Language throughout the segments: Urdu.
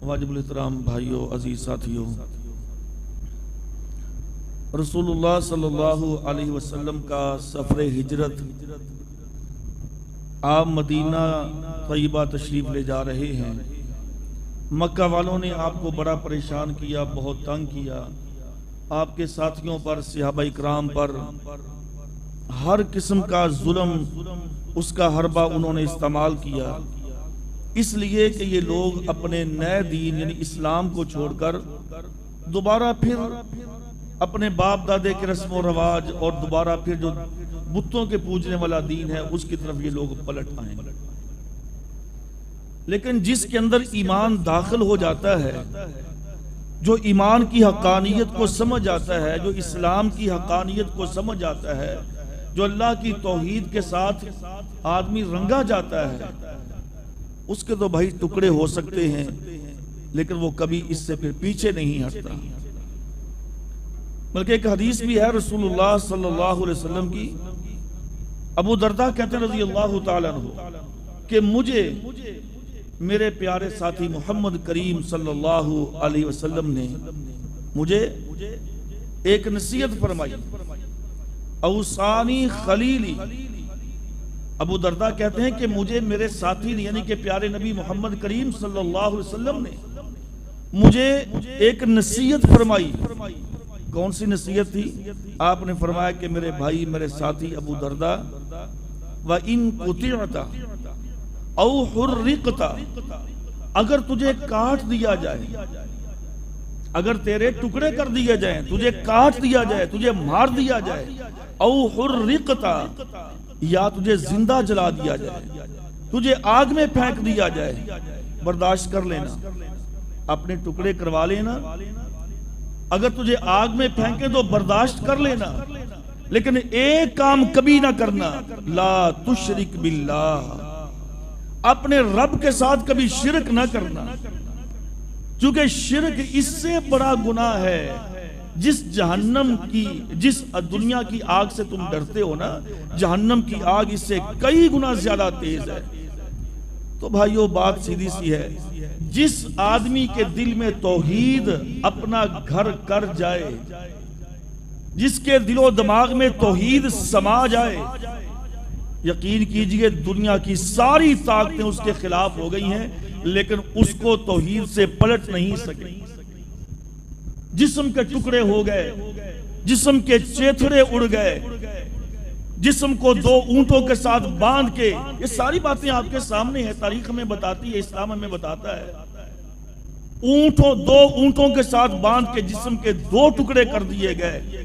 واجب الاحترام بھائیوں، عزیز ساتھیوں، رسول اللہ صلی اللہ علیہ وسلم کا سفر ہجرت، آپ مدینہ طیبہ تشریف لے جا رہے ہیں۔ مکہ والوں نے آپ کو بڑا پریشان کیا، بہت تنگ کیا، آپ کے ساتھیوں پر، صحابہ اکرام پر ہر قسم کا ظلم، اس کا حربہ انہوں نے استعمال کیا، اس لیے کہ یہ لوگ اپنے نئے دین یعنی اسلام کو چھوڑ کر دوبارہ پھر اپنے باپ دادے کے رسم و رواج اور دوبارہ پھر جو بتوں کے پوجنے والا دین ہے اس کی طرف یہ لوگ پلٹ آئیں۔ لیکن جس کے اندر ایمان داخل ہو جاتا ہے، جو ایمان کی حقانیت کو سمجھ آتا ہے، جو اسلام کی حقانیت کو سمجھ آتا ہے، جو اللہ کی توحید کے ساتھ آدمی رنگا جاتا ہے، اس کے تو بھائی ٹکڑے ہو سکتے ہیں لیکن وہ کبھی اس سے پھر پیچھے نہیں ہٹتا۔ بلکہ ایک حدیث بھی ہے رسول اللہ صلی اللہ علیہ وسلم کی، ابو درداء کہتے ہیں رضی اللہ تعالیٰ عنہ کہ مجھے میرے پیارے ساتھی محمد کریم صلی اللہ علیہ وسلم نے مجھے ایک نصیحت فرمائی، اوصانی خلیلی۔ ابو درداء کہتے ہیں کہ مجھے میرے ساتھی نے یعنی کہ پیارے نبی محمد کریم صلی اللہ علیہ وسلم نے مجھے ایک نصیحت فرمائی۔ کون سی نصیحت تھی؟ آپ نے فرمایا کہ میرے بھائی، میرے ساتھی ابو درداء، وَإِن قُطِعْتَ أَوْ حُرِّقْتَ، اگر تجھے کاٹ دیا جائے، اگر تیرے ٹکڑے کر دیے جائیں، تجھے کاٹ دیا جائے، تجھے مار دیا جائے، أَوْ حُرِّقْتَ، یا تجھے زندہ جلا دیا جائے، تجھے آگ میں پھینک دیا جائے، برداشت کر لینا، اپنے ٹکڑے کروا لینا۔ اگر تجھے آگ میں پھینکے تو برداشت کر لینا، لیکن ایک کام کبھی نہ کرنا، لا تشرک باللہ، اپنے رب کے ساتھ کبھی شرک نہ کرنا، چونکہ شرک اس سے بڑا گناہ ہے۔ جس جہنم کی، جس دنیا کی آگ سے تم ڈرتے ہو نا، جہنم کی آگ اس سے کئی گنا زیادہ تیز ہے۔ تو بھائیو بات سیدھی سی ہے، جس آدمی کے دل میں توحید اپنا گھر کر جائے، جس کے دل و دماغ میں توحید سما جائے، یقین کیجئے دنیا کی ساری طاقتیں اس کے خلاف ہو گئی ہیں لیکن اس کو توحید سے پلٹ نہیں سکے۔ جسم کے ٹکڑے ہو گئے، جسم کے چیتھڑے اڑ گئے، جسم کو دو اونٹوں کے ساتھ باندھ کے، یہ ساری باتیں آپ کے سامنے ہیں، تاریخ ہمیں بتاتی ہے، اسلام ہمیں بتاتا ہے۔ دو اونٹوں کے ساتھ باندھ کے جسم کے دو ٹکڑے کر دیے گئے،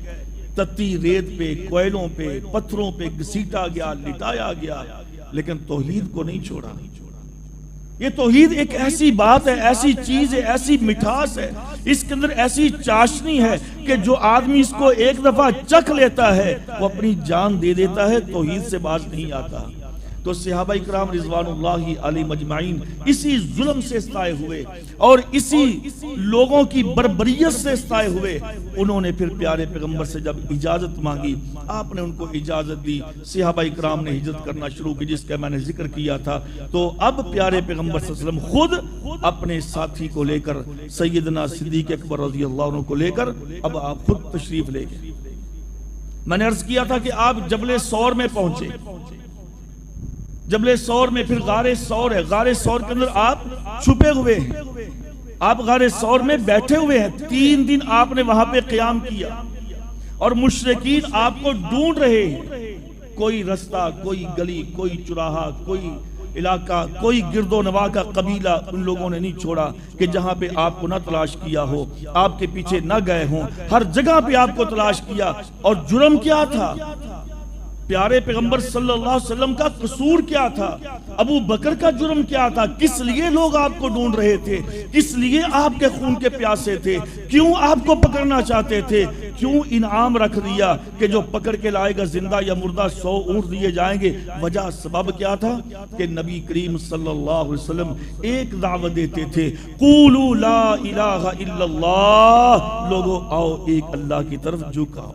تتی ریت پہ، کوئلوں پہ، پتھروں پہ گھسیٹا گیا، لٹایا گیا، لیکن توحید کو نہیں چھوڑا۔ یہ توحید ایک ایسی بات ہے، ایسی چیز ہے، ایسی مٹھاس ہے، اس کے اندر ایسی چاشنی ہے کہ جو آدمی اس کو ایک دفعہ چکھ لیتا ہے وہ اپنی جان دے دیتا ہے، توحید سے باز نہیں آتا۔ تو صحابہ اکرام رضوان اللہ علیہ مجمعین اسی ظلم سے استائے ہوئے اور اسی لوگوں کی بربریت سے استائے ہوئے، انہوں نے پھر پیارے پیغمبر سے جب اجازت مانگی، آپ نے ان کو اجازت دی، صحابہ اکرام نے ہجرت کرنا شروع کی جس کا میں نے ذکر کیا تھا۔ تو اب پیارے پیغمبر صلی اللہ علیہ وسلم خود اپنے ساتھی کو لے کر، سیدنا صدیق اکبر رضی اللہ عنہ کو لے کر اب آپ خود تشریف لے گئے۔ میں نے عرض کیا تھا کہ آپ جبل ثور میں پہنچے، جبل ثور میں، پھر غار ثور ہے، غار ثور کے اندر آپ چھپے ہوئے ہیں، آپ غار ثور میں بیٹھے ہوئے ہیں، 3 دن آپ نے وہاں پہ قیام کیا اور مشرکین آپ کو ڈھونڈ رہے ہیں، کوئی رستہ، کوئی گلی، کوئی چراہا، کوئی علاقہ، کوئی گرد و نواح کا قبیلہ ان لوگوں نے نہیں چھوڑا کہ جہاں پہ آپ کو نہ تلاش کیا ہو، آپ کے پیچھے نہ گئے ہوں، ہر جگہ پہ آپ کو تلاش کیا۔ اور جرم کیا تھا؟ پیارے پیغمبر صلی اللہ علیہ وسلم کا قصور کیا تھا؟ ابو بکر کا جرم کیا تھا؟ کس لیے لوگ آپ کو ڈھونڈ رہے تھے؟ کس لیے آپ کے خون کے پیاسے تھے؟ کیوں آپ کو پکڑنا چاہتے تھے؟ کیوں انعام رکھ دیا کہ جو پکڑ کے لائے گا زندہ یا مردہ 100 اونٹ دیے جائیں گے؟ وجہ سبب کیا تھا کہ نبی کریم صلی اللہ علیہ وسلم ایک دعوت دیتے تھے، قولوا لا الہ الا اللہ، لوگوں آؤ ایک اللہ کی طرف جھکاؤ،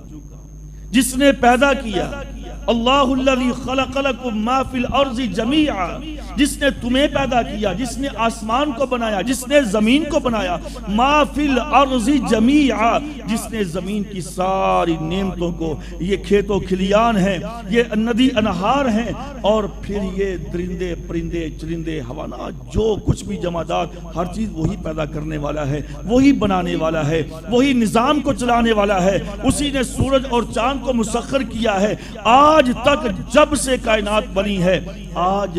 جس نے پیدا کیا، اللہ الذی خلق لکم ما فی الارض جمیعا، جس نے تمہیں پیدا کیا، جس نے آسمان کو بنایا، جس نے زمین کو بنایا، ما فی الارض جمیعا، جس نے زمین کی ساری نعمتوں کو، یہ کھیت و کھلیان ہیں، یہ ندی انہار ہیں، اور پھر یہ درندے پرندے چرندے حیوانات، جو کچھ بھی جمادات، ہر چیز وہی پیدا کرنے والا ہے، وہی بنانے والا ہے، وہی نظام کو چلانے والا ہے، اسی نے سورج اور چاند کو مسخر کیا ہے۔ آج تک جب سے کائنات بنی ہے، آج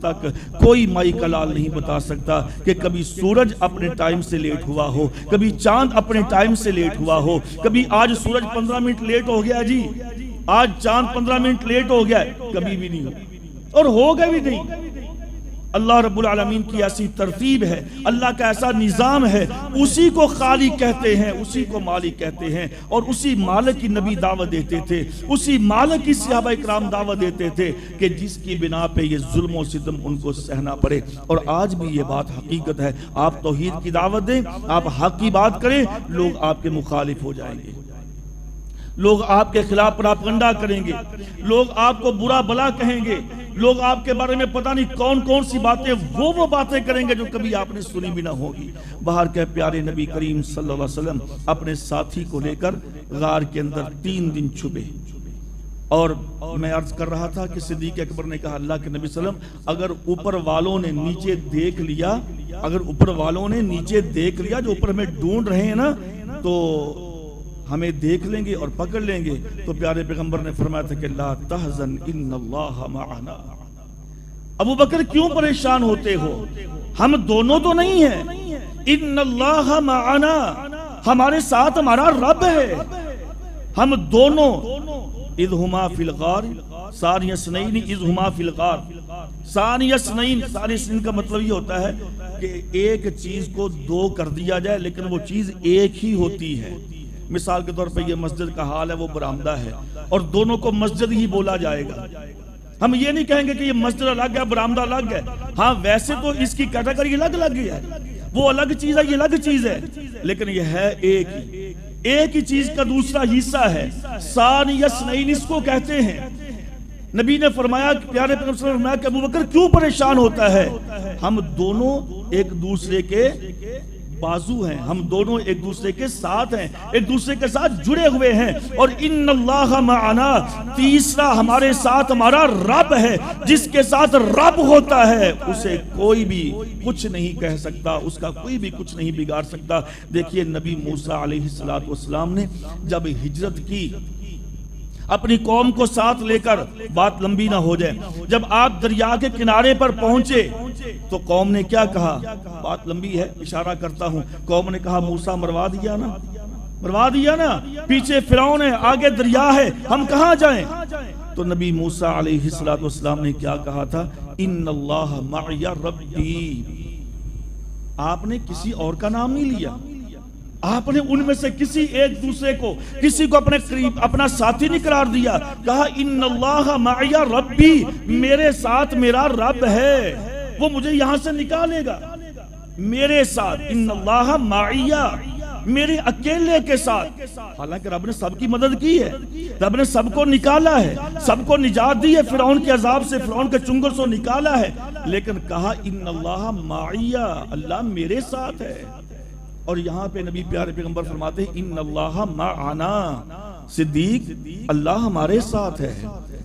تک کوئی مائی کا لال نہیں بتا سکتا کہ کبھی سورج اپنے ٹائم سے لیٹ ہوا ہو، کبھی چاند اپنے ٹائم سے لیٹ ہوا ہو، کبھی آج سورج 15 منٹ لیٹ ہو گیا جی، آج چاند 15 منٹ لیٹ ہو گیا، کبھی بھی نہیں اور ہوگا بھی نہیں۔ اللہ رب العالمین کی ایسی ترتیب ہے، اللہ کا ایسا نظام ہے، اسی کو خالق کہتے ہیں، اسی کو مالک کہتے ہیں، اور اسی مالک کی نبی دعوت دیتے تھے، اسی مالک کی صحابہ اکرام دعوت دیتے تھے کہ جس کی بنا پہ یہ ظلم و ستم ان کو سہنا پڑے۔ اور آج بھی یہ بات حقیقت ہے، آپ توحید کی دعوت دیں، آپ حق کی بات کریں، لوگ آپ کے مخالف ہو جائیں گے، لوگ آپ کے خلاف پراپگنڈا کریں گے، لوگ آپ کو برا بلا کہیں گے، لوگ آپ کے بارے میں پتہ نہیں کون کون سی باتیں وہ باتیں کریں گے جو کبھی آپ نے سنی بھی نہ ہوگی۔ باہر کے پیارے نبی کریم صلی اللہ علیہ وسلم اپنے ساتھی کو لے کر غار کے اندر 3 دن چھپے، اور میں عرض کر رہا تھا کہ صدیق اکبر نے کہا اللہ کے نبی صلی اللہ علیہ وسلم اگر اوپر والوں نے نیچے دیکھ لیا، اگر اوپر والوں نے نیچے دیکھ لیا جو اوپر ہمیں ڈھونڈ رہے ہیں نا، تو ہمیں دیکھ لیں گے اور پکڑ لیں گے۔ تو پیارے پیغمبر نے فرمایا تھا کہ لا تحزن ان اللہ معنا۔ ابو بکر کیوں پریشان ہوتے ہو؟ ہم دونوں تو نہیں ہیں، ان اللہ معنا، ہمارے ساتھ ہمارا رب ہے، ہم دونوں اذ ہما فی الغار ثانی اثنین اذ ہما فی الغار، ثانی اثنین، ثانی اثنین کا مطلب یہ ہوتا ہے کہ ایک چیز کو 2 کر دیا جائے لیکن وہ چیز ایک ہی ہوتی ہے۔ مثال کے طور پہ یہ مسجد کا حال ہے، وہ برآمدہ ہے، اور دونوں کو مسجد ہی بولا جائے گا۔ ہم یہ نہیں کہیں گے کہ یہ مسجد الگ ہے برآمدہ الگ ہے، ہاں ویسے تو اس کی کیٹیگری الگ الگ ہے، وہ الگ چیز ہے یہ الگ چیز ہے، لیکن یہ ہے ایک ہی چیز کا دوسرا حصہ ہے۔ ثانی اثنین اس کو کہتے ہیں۔ نبی نے فرمایا کہ پیارے پیغمبر صلی اللہ علیہ وسلم کہ ابو بکر کیوں پریشان ہوتا ہے؟ ہم دونوں ایک دوسرے کے بازو ہیں، ہم دونوں ایک دوسرے کے ساتھ ہیں، ایک دوسرے کے ساتھ جڑے ہوئے ہیں، اور ان اللہ معنا، تیسرا ہمارے ساتھ ہمارا رب ہے، جس کے ساتھ رب ہوتا ہے اسے کوئی بھی کچھ نہیں کہہ سکتا، اس کا کوئی بھی کچھ نہیں بگاڑ سکتا۔ دیکھیے نبی موسیٰ علیہ السلام نے جب ہجرت کی اپنی قوم کو ساتھ لے کر، بات لمبی نہ ہو جائے، جب آپ دریا کے کنارے پر پہنچے تو قوم نے کیا کہا؟ بات لمبی ہے، اشارہ کرتا ہوں۔ قوم نے کہا موسیٰ مروا دیا نا، پیچھے فرعون ہے، آگے دریا ہے، ہم کہاں جائیں؟ تو نبی موسیٰ علیہ السلام نے کیا کہا تھا؟ ان اللہ معی ربی۔ آپ نے کسی اور کا نام نہیں لیا، آپ نے ان میں سے کسی ایک دوسرے کو، کسی کو اپنے قریب اپنا ساتھی نہیں قرار دیا، کہا ان اللہ معی ربی، میرے ساتھ میرا رب ہے، وہ مجھے یہاں سے نکالے گا، میرے ساتھ، ان اللہ معی، میرے اکیلے کے ساتھ۔ حالانکہ رب نے سب کی مدد کی ہے، رب نے سب کو نکالا ہے، سب کو نجات دی ہے فرعون کے عذاب سے، فرعون کے چنگل سے نکالا ہے، لیکن کہا ان اللہ معی، اللہ میرے ساتھ ہے۔ اور یہاں پہ نبی پیارے پیغمبر فرماتے ہیں ان اللہ معنا، صدیق اللہ ہمارے ساتھ ہے،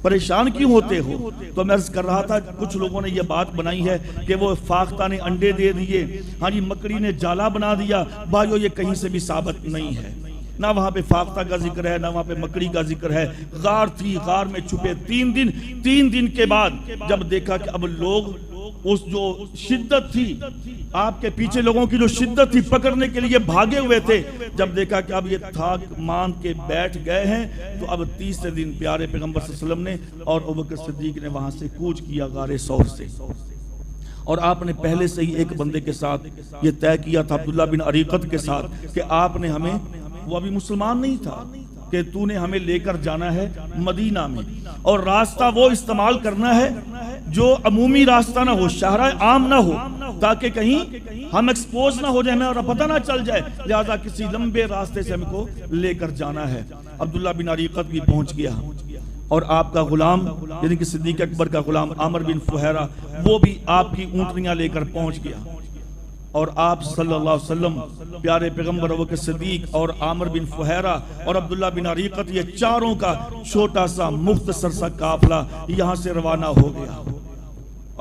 پریشان کیوں ہوتے ہو؟ تو میں عرض کر رہا تھا کچھ لوگوں نے یہ بات بنائی ہے کہ وہ فاختہ نے انڈے دے دیے، ہاں جی مکڑی نے جالا بنا دیا۔ بھائیو یہ کہیں سے بھی ثابت نہیں ہے، نہ وہاں پہ فاختہ کا ذکر ہے، نہ وہاں پہ مکڑی کا ذکر ہے۔ غار تھی، غار میں چھپے 3 دن کے بعد جب دیکھا کہ اب لوگ اس جو شدت تھی، آپ کے پیچھے لوگوں کی جو شدت تھی، پکڑنے کے لیے بھاگے ہوئے تھے، جب دیکھا کہ اب یہ تھاک مان کے بیٹھ گئے ہیں، تو اب 30 دن پیارے پیغمبر صلی اللہ علیہ وسلم نے اور ابوبکر صدیق نے وہاں سے کوچ کیا غار ثور سے، اور آپ نے پہلے سے ہی ایک بندے کے ساتھ یہ طے کیا تھا، عبداللہ بن عریقت کے ساتھ، کہ آپ نے ہمیں، وہ ابھی مسلمان نہیں تھا، کہ تو نے ہمیں لے کر جانا ہے مدینہ میں، اور راستہ وہ استعمال کرنا ہے جو عمومی راستہ نہ ہو، شاہراہ عام نہ ہو، تاکہ کہیں ہم ایکسپوز نہ ہو جائے، ہمیں اور پتہ نہ چل جائے، لہذا کسی لمبے راستے سے ہم کو لے کر جانا ہے۔ عبداللہ بن عریقت بھی پہنچ گیا، اور آپ کا غلام یعنی کہ صدیق اکبر کا غلام عامر بن فہیرہ وہ بھی آپ کی اونٹنیاں لے کر پہنچ گیا، اور آپ صلی اللہ علیہ وسلم پیارے پیغمبر ابوبکر صدیق اور عامر بن فہیرہ اور عبداللہ بن عریقت یہ چاروں کا چھوٹا سا مختصر سا قافلہ یہاں سے روانہ ہو گیا۔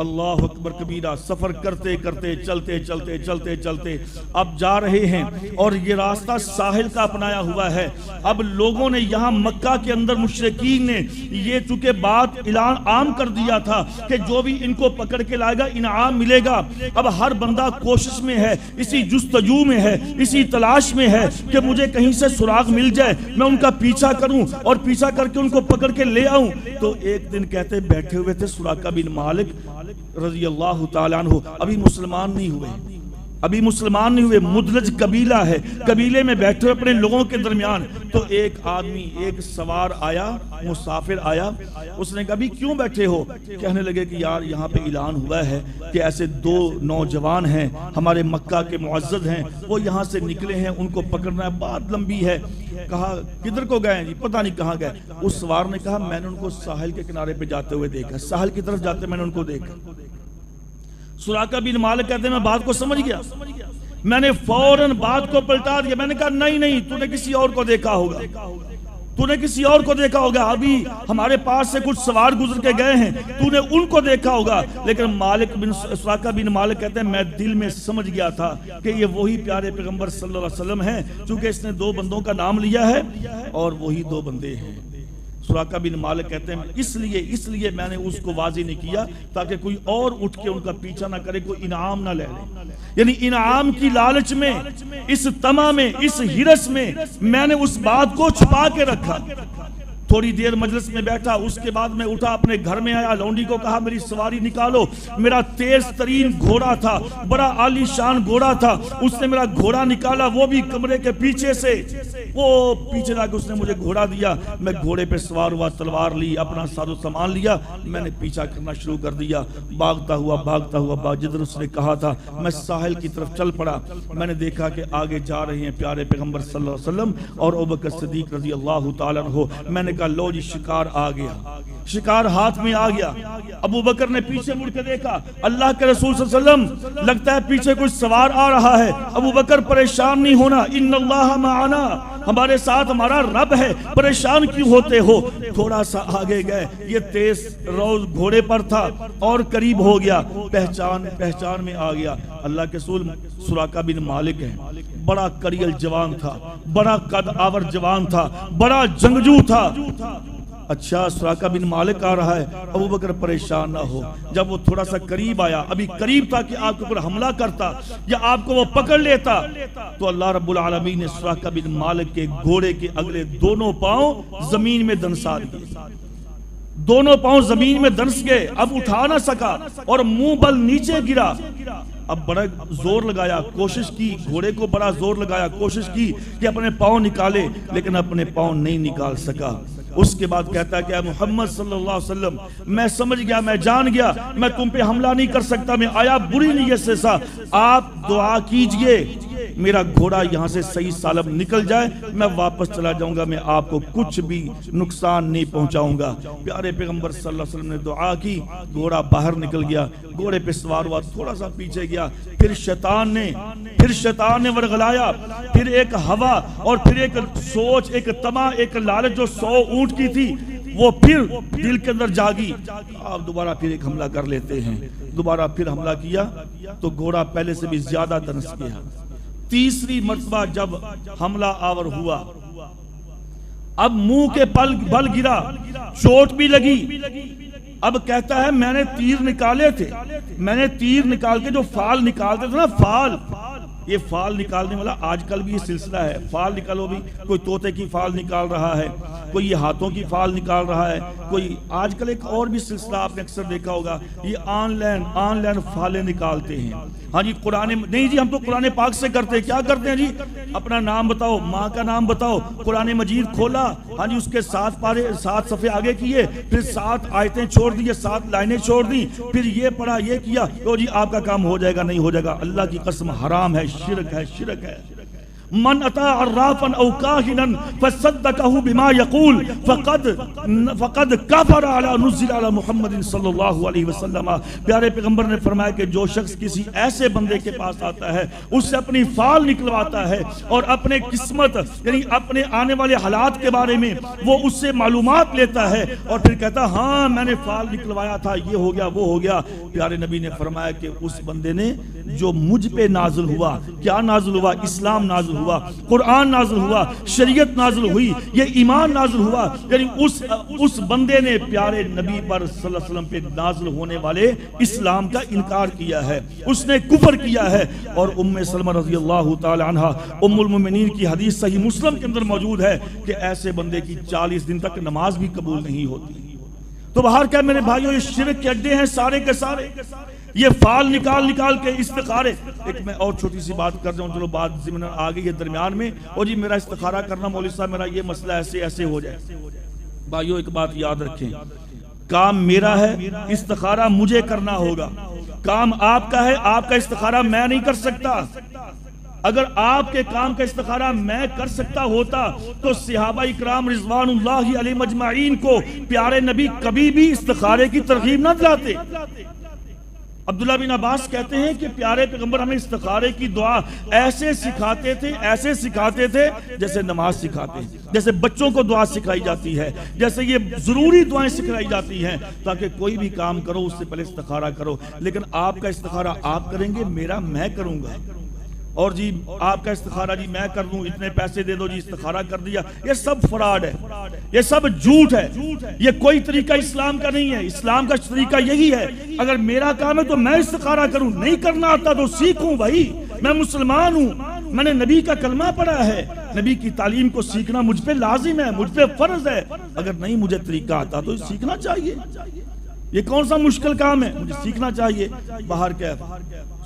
اللہ اکبر کبیرہ، سفر کرتے کرتے چلتے چلتے چلتے چلتے اب جا رہے ہیں، اور یہ راستہ ساحل کا اپنایا ہوا ہے۔ اب لوگوں نے یہاں مکہ کے اندر مشرکین نے یہ چونکہ بات اعلان عام کر دیا تھا کہ جو بھی ان کو پکڑ کے لائے گا انعام ملے گا۔ اب ہر بندہ کوشش میں ہے، اسی جستجو میں ہے، اسی تلاش میں ہے کہ مجھے کہیں سے سراغ مل جائے، میں ان کا پیچھا کروں اور پیچھا کر کے ان کو پکڑ کے لے آؤں۔ تو ایک دن کہتے بیٹھے ہوئے تھے سراقہ بن مالک رضی اللہ تعالیٰ عنہ، ابھی مسلمان نہیں ہوئے، مدلج قبیلہ ہے، قبیلے میں بیٹھے ہوئے اپنے لوگوں کے درمیان۔ تو ایک آدمی، ایک سوار آیا، مسافر آیا، اس نے کہا بھی کیوں بیٹھے ہو؟ کہنے لگے کہ یار یہاں پہ اعلان ہوا ہے کہ ایسے 2 نوجوان ہیں ہمارے مکہ کے معزز ہیں، وہ یہاں سے نکلے ہیں، ان کو پکڑنا ہے، بات لمبی ہے۔ کہا کدھر کو گئے ہیں جی؟ پتہ نہیں کہاں گئے۔ اس سوار نے کہا میں نے ان کو ساحل کے کنارے پہ جاتے ہوئے دیکھا، ساحل کی طرف جاتے میں نے ان کو دیکھا۔ سراقہ بن مالک کہتے ہیں میں بات کو سمجھ گیا، میں نے فوراً بات کو پلٹا دیا، میں نے کہا نہیں تو نے کسی اور کو دیکھا ہوگا، ابھی ہمارے پاس سے کچھ سوار گزر کے گئے ہیں، تو نے ان کو دیکھا ہوگا۔ لیکن سراقہ بن مالک کہتے ہیں میں دل میں سمجھ گیا تھا کہ یہ وہی پیارے پیغمبر صلی اللہ علیہ وسلم ہیں، چونکہ اس نے 2 بندوں کا نام لیا ہے اور وہی 2 بندے ہیں۔ سراقہ بن مالک کہتے ہیں اس لیے میں نے اس کو واضح نہیں کیا تاکہ کوئی اور اٹھ کے ان کا پیچھا نہ کرے، کوئی انعام نہ لے لے، یعنی انعام کی لالچ میں، اس طمع میں، اس ہرس میں نے اس بات کو چھپا کے رکھا۔ تھوڑی دیر مجلس میں بیٹھا، اس کے بعد میں اٹھا، اپنے گھر میں آیا، لونڈی کو کہا میری سواری نکالو۔ میرا تیز ترین گھوڑا تھا، بڑا عالی شان گھوڑا تھا، اس نے میرا گھوڑا نکالا، وہ بھی کمرے کے پیچھے سے، وہ پیچھے جا کے اس نے مجھے گھوڑا دیا، میں گھوڑے پہ سوار ہوا، تلوار لی، اپنا ساز و سامان لیا، میں نے پیچھا کرنا شروع کر دیا، بھاگتا ہوا جدھر اس نے کہا تھا میں ساحل کی طرف چل پڑا۔ میں نے دیکھا کہ آگے جا رہے ہیں پیارے پیغمبر صلی اللہ علیہ وسلم اور ابوبکر صدیق رضی اللہ تعالیٰ عنہ۔ میں نے کہا لو جی شکار آ گیا، شکار ہاتھ میں آ گیا۔ ابو بکر نے پیچھے مڑ کے دیکھا، اللہ کے رسول صلی اللہ علیہ وسلم لگتا ہے پیچھے کچھ سوار آ رہا ہے۔ ابو بکر پریشان نہیں ہونا، ان اللہ معنا، ہمارے ساتھ ہمارا رب ہے، پریشان کیوں ہوتے ہو؟ تھوڑا سا آگے گئے، یہ تیز روز گھوڑے پر تھا اور قریب ہو گیا، پہچان میں آ گیا، اللہ کے رسول سراقہ بن مالک ہے۔ بڑا کریل جوان تھا، بڑا قد آور جوان تھا، بڑا جنگجو تھا۔ اچھا سراقہ بن مالک آ رہا ہے، ابو بکر پریشان نہ ہو۔ جب وہ تھوڑا سا قریب آیا، ابھی قریب تھا کہ آپ کے اوپر حملہ کرتا یا آپ کو وہ پکڑ لیتا، تو اللہ رب العالمین نے سراقہ بن مالک کے گھوڑے کے اگلے دونوں پاؤں زمین میں دنسا دیے، دونوں پاؤں زمین میں دنس گئے، اب اٹھا نہ سکا اور منہ بل نیچے گرا۔ اب بڑا زور لگایا، کوشش کی، گھوڑے کو بڑا زور لگایا، کوشش کی کہ اپنے پاؤں نکالے، لیکن اپنے پاؤں نہیں نکال سکا۔ اس کے بعد کہتا ہے کہ اے محمد صلی اللہ علیہ وسلم، میں سمجھ گیا، میں جان گیا، میں تم پہ حملہ نہیں کر سکتا، میں آیا بری نیت سے سا، آپ دعا کیجئے میرا گھوڑا یہاں سے صحیح سالم نکل جائے، میں واپس چلا جاؤں گا، میں آپ کو کچھ بھی نقصان نہیں پہنچاؤں گا۔ پیارے پیغمبر صلی اللہ علیہ وسلم نے دعا کی، گھوڑا باہر نکل گیا، گھوڑے پہ سوار ہوا، تھوڑا سا پیچھے گیا، پھر شیطان نے ورغلایا، پھر ایک ہوا اور پھر ایک سوچ، ایک طمع، ایک لالچ جو 100 اونٹ کی تھی وہ پھر دل کے اندر جاگی، آپ دوبارہ پھر ایک حملہ کر لیتے ہیں۔ دوبارہ پھر حملہ کیا تو گھوڑا پہلے سے بھی زیادہ دنس گیا۔ تیسری مرتبہ جب حملہ آور ہوا، اب منہ کے بل گرا، چوٹ بھی لگی۔ اب کہتا ہے میں نے تیر نکالے تھے، میں نے تیر نکال کے جو فال نکالتے تھے نا، فال، یہ فال نکالنے والا آج کل بھی یہ سلسلہ ہے، فال نکالو بھی، کوئی طوطے کی فال نکال رہا ہے، کوئی یہ ہاتھوں کی فال نکال رہا ہے، کوئی آج کل ایک اور بھی سلسلہ آپ نے اکثر دیکھا ہوگا، یہ آن لائن فالیں نکالتے ہیں۔ ہاں جی قرآن نہیں جی، ہم تو قرآن پاک سے کرتے ہیں، کیا کرتے ہیں جی؟ اپنا نام بتاؤ، ماں کا نام بتاؤ، قرآن مجید کھولا، ہاں جی اس کے 7 صفحے آگے کیے، پھر 7 آیتیں چھوڑ دی، 7 لائنیں چھوڑ دی، پھر یہ پڑھا، یہ کیا، تو جی آپ کا کام ہو جائے گا، نہیں ہو جائے گا۔ اللہ کی قسم حرام ہے، شرک ہے، شرک ہے۔ من اتا عرافا او کاہنا فصدقه بما یقول فقد کفر علی نزل علی محمد صلی اللہ علیہ وسلم. پیارے پیغمبر نے فرمایا کہ جو شخص کسی ایسے بندے کے پاس آتا ہے, اس سے اپنی فال نکلواتا ہے اور اپنے قسمت یعنی اپنے آنے والے حالات کے بارے میں وہ اس سے معلومات لیتا ہے اور پھر کہتا ہاں میں نے فال نکلوایا تھا, یہ ہو گیا وہ ہو گیا. پیارے نبی نے فرمایا کہ اس بندے نے جو مجھ پہ نازل ہوا, کیا نازل ہوا؟ اسلام نازل ہوا, قرآن نازل ہوا, شریعت نازل ہوئی, یہ ایمان نازل ہوا, یعنی اس بندے نے پیارے نبی پر صلی اللہ علیہ وسلم پہ نازل ہونے والے اسلام کا انکار کیا ہے, اس نے کفر کیا ہے. اور ام سلمہ رضی اللہ تعالی عنہ ام المؤمنین کی حدیث صحیح مسلم کے اندر موجود ہے کہ ایسے بندے کی 40 دن تک نماز بھی قبول نہیں ہوتی. تو باہر کیا میرے بھائیوں, یہ شرک کے اڈے ہیں سارے کے سارے, یہ فال نکال کے استخارے. ایک میں اور چھوٹی سی بات کر رہا ہوں, چلو بات ضمن آ گئی ہے درمیان میں, اور جی میرا استخارہ کرنا مولوی صاحب, میرا یہ مسئلہ ایسے ایسے ہو جائے. بھائیوں ایک بات یاد رکھیں, کام میرا ہے, استخارہ مجھے کرنا ہوگا. کام آپ کا ہے, آپ کا استخارہ میں نہیں کر سکتا. اگر آپ کے کام کا استخارہ میں کر سکتا ہوتا تو صحابہ اکرام رضوان اللہ علیہم اجمعین کو پیارے نبی کبھی بھی استخارے کی ترغیب نہ دلاتے. عبداللہ بن عباس کہتے ہیں کہ پیارے پیغمبر ہمیں استخارے کی دعا ایسے سکھاتے تھے جیسے نماز سکھاتے ہیں, جیسے بچوں کو دعا سکھائی جاتی ہے, جیسے یہ ضروری دعائیں سکھائی جاتی ہیں, تاکہ کوئی بھی کام کرو اس سے پہلے استخارہ کرو. لیکن آپ کا استخارہ آپ کریں گے, میرا میں کروں گا. اور جی آپ کا استخارہ جی میں کر دوں, اتنے پیسے دے دو جی استخارہ کر دیا, یہ سب فراڈ ہے, یہ سب جھوٹ ہے. یہ کوئی طریقہ اسلام کا نہیں ہے. اسلام کا طریقہ یہی ہے, اگر میرا کام ہے تو میں استخارہ کروں, نہیں کرنا آتا تو سیکھوں. بھائی میں مسلمان ہوں, میں نے نبی کا کلمہ پڑھا ہے, نبی کی تعلیم کو سیکھنا مجھ پہ لازم ہے, مجھ پہ فرض ہے. اگر نہیں مجھے طریقہ آتا تو سیکھنا چاہیے. یہ کون سا مشکل کام ہے, مجھے سیکھنا چاہیے. باہر کیا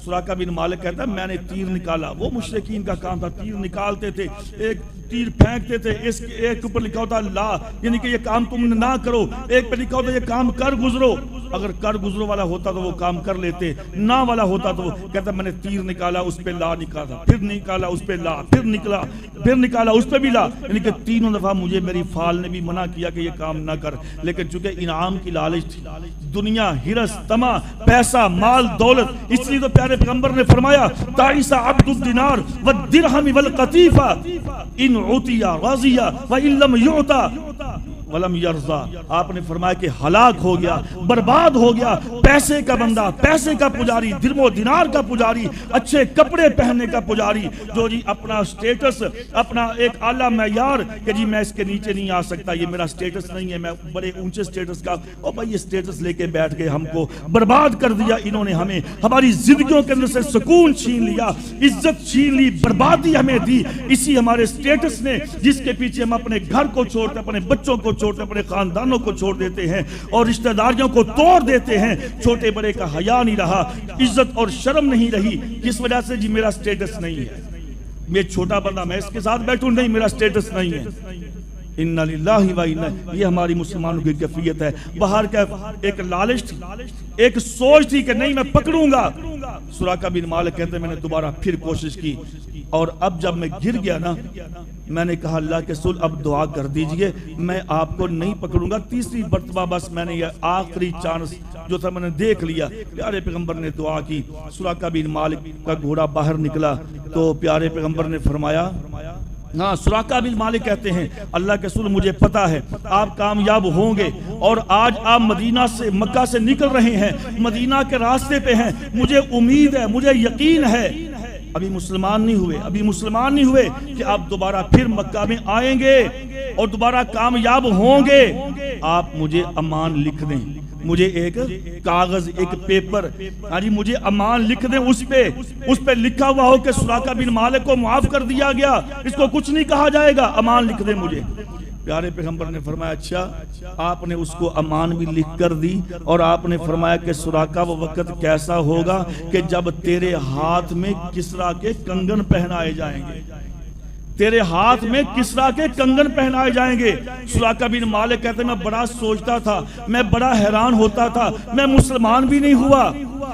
سراقہ بن مالک کہتا ہے میں نے تیر نکالا. وہ مشرکین کا کام تھا, تیر نکالتے تھے, ایک تیر پھینکتے تھے, ایک اوپر لکھا ہوتا لا, یعنی کہ یہ کام تم نے نہ کرو, ایک پہ لکھا ہوتا یہ کام کر گزرو. اگر کر گزرو والا ہوتا تو وہ کام کر لیتے, نہ والا ہوتا تو کہتا میں نے تیر نکالا, اس پہ لا نکالا, پھر نکالا, اس پہ لا, پھر نکالا, اس پہ بھی لا. یعنی کہ تینوں دفعہ مجھے میری فال نے بھی منع کیا کہ یہ کام نہ کر. لیکن چونکہ انعام کی لالچ تھی, دنیا, ہرس, طمع, پیسہ, مال, دولت, اس لیے تو پیارے پیغمبر نے فرمایا تعیس عبد الدینار والدرہم والقطیفہ ان عطی راضی وان لم یعطا ولم یرضا. آپ نے فرمایا کہ ہلاک ہو گیا, برباد ہو گیا پیسے کا بندہ, پیسے کا پجاری, درم و دینار کا پجاری, اچھے کپڑے پہننے کا پجاری, جو جی اپنا سٹیٹس, اپنا ایک اعلیٰ معیار کہ جی میں اس کے نیچے نہیں آ سکتا, یہ میرا سٹیٹس نہیں ہے, میں بڑے اونچے سٹیٹس کا. اور بھائی یہ سٹیٹس لے کے بیٹھ گئے, ہم کو برباد کر دیا انہوں نے, ہمیں ہماری زندگیوں کے اندر سے سکون چھین لیا, عزت چھین لی, بربادی ہمیں دی اسی ہمارے سٹیٹس نے, جس کے پیچھے ہم اپنے گھر کو چھوڑتے, اپنے بچوں کو چھوڑتے, اپنے خاندانوں کو چھوڑ دیتے ہیں اور رشتہ داریوں کو توڑ دیتے ہیں. چھوٹے بڑے کا حیا نہیں رہا, عزت اور شرم نہیں رہی. کس وجہ سے؟ جی میرا سٹیٹس نہیں ہے, میں چھوٹا بندہ, میں اس کے ساتھ بیٹھوں, نہیں میرا سٹیٹس نہیں ہے. اِنَّا لِلَّهِ وَإِنَّا, یہ ہماری مسلمانوں کی کیفیت ہے. باہر کا ایک لالچ تھی, ایک سوچ تھی کہ نہیں میں پکڑوں گا. سراقہ بن مالک کہتے ہیں میں نے دوبارہ پھر کوشش کی, اور اب جب میں گر گیا نا, میں نے کہا اللہ کے رسول اب دعا کر دیجئے, میں آپ کو نہیں پکڑوں گا. تیسری مرتبہ بس میں نے یہ آخری چانس جو تھا میں نے دیکھ لیا. پیارے پیغمبر نے دعا کی, سراقہ بن مالک کا گھوڑا باہر نکلا تو پیارے پیغمبر نے فرمایا, ہاں سراقہ بن مالک کہتے ہیں اللہ کے رسول مجھے پتا ہے آپ کامیاب ہوں گے, اور آج آپ مدینہ سے, مکہ سے نکل رہے ہیں, مدینہ کے راستے پہ ہیں, مجھے امید ہے, مجھے یقین ہے, ابھی مسلمان نہیں ہوئے کہ آپ دوبارہ پھر مکہ میں آئیں گے اور دوبارہ کامیاب ہوں گے. آپ مجھے امان لکھ دیں, مجھے ایک کاغذ, ایک پیپر, مجھے امان لکھ دیں, اس پہ لکھا ہوا ہو کہ سراقہ بن مالک کو معاف کر دیا گیا, اس کو کچھ نہیں کہا جائے گا, امان لکھ دیں مجھے. پیارے پیغمبر نے فرمایا اچھا. آپ نے اس کو امان بھی لکھ کر دی, اور آپ نے فرمایا کہ سراقہ وہ وقت کیسا ہوگا کہ جب تیرے ہاتھ میں کسرا کے کنگن پہنائے جائیں گے, تیرے ہاتھ میں کسرا کے کنگن پہنائے جائیں گے. سراقہ بن مالک کہتے ہیں میں بڑا سوچتا تھا, میں بڑا حیران ہوتا تھا, میں مسلمان بھی نہیں ہوا,